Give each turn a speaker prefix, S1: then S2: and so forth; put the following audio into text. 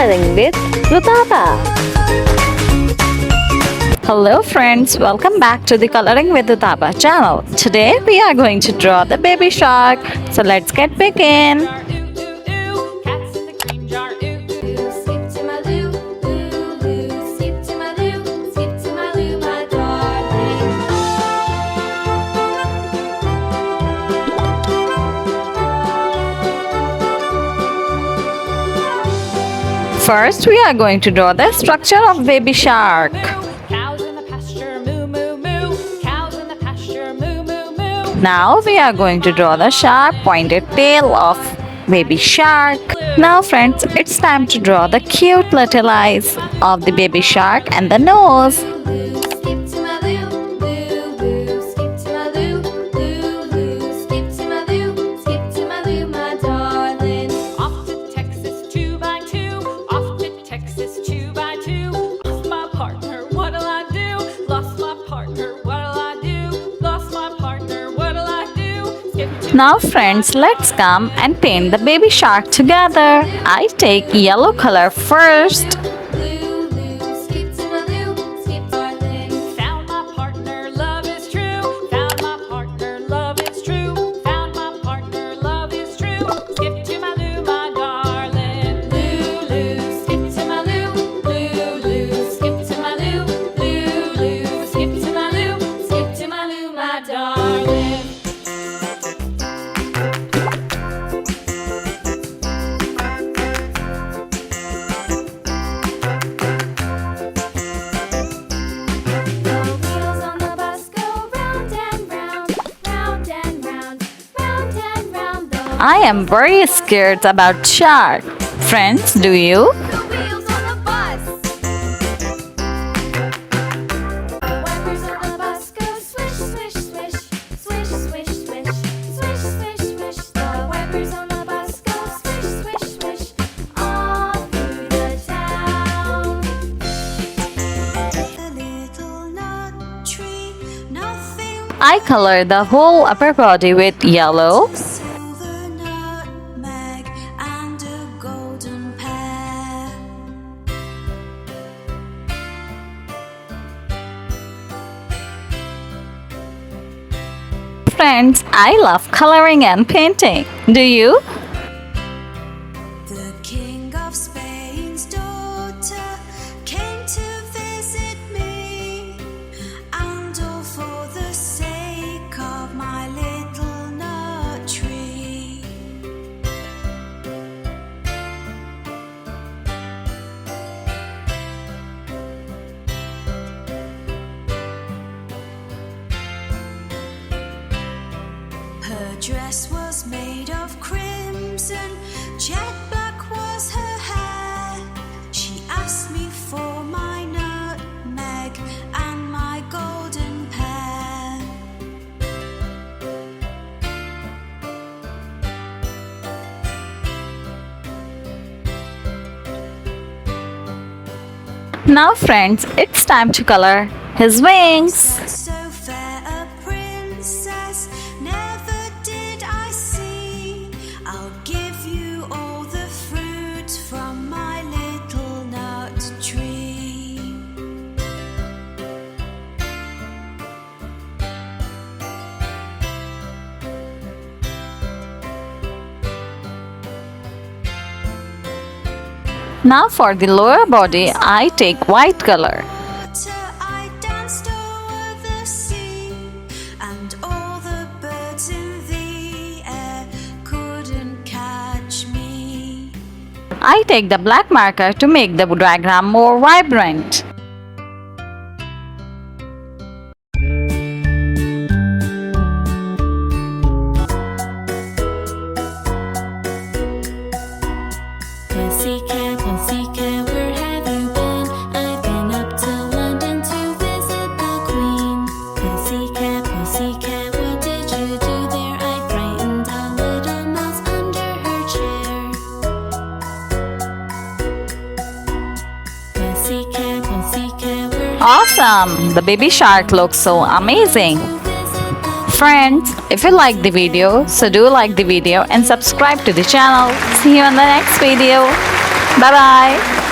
S1: Coloring with Rutaba. Hello friends, welcome back to the Coloring with Rutaba channel. Today we are going to draw the baby shark. So let's get begin. First, we are going to draw the structure of baby shark. Now we are going to draw the sharp pointed tail of baby shark. Now friends, it's time to draw the cute little eyes of the baby shark and the nose. Now friends, let's come and paint the baby shark together. I take yellow color first. I am very scared about shark. Friends, do you? I color the whole upper body with yellow. Friends, I love coloring and painting. Do you?
S2: The King of Spain's daughter came to visit me, and all for the sake of my little nut tree. Her dress was made of crimson, jet black was her hair. She asked me for my nutmeg and my golden pear.
S1: Now friends, it's time to color his wings.
S2: So fair a princess never did I see. I'll give you all the fruit from my little nut tree.
S1: Now for the lower body, I take white color.
S2: I danced over the sea, and all the birds in the air couldn't catch me.
S1: I take the black marker to make the diagram more vibrant.
S2: Pussycat, where have you been? I've been up to London to visit the Queen. Pussycat, what did you do there? I frightened a little mouse under her chair. Pussycat, where
S1: Awesome! The baby shark looks so amazing. Friends, if you like the video, so do like the video and subscribe to the channel. See you in the next video. Bye bye.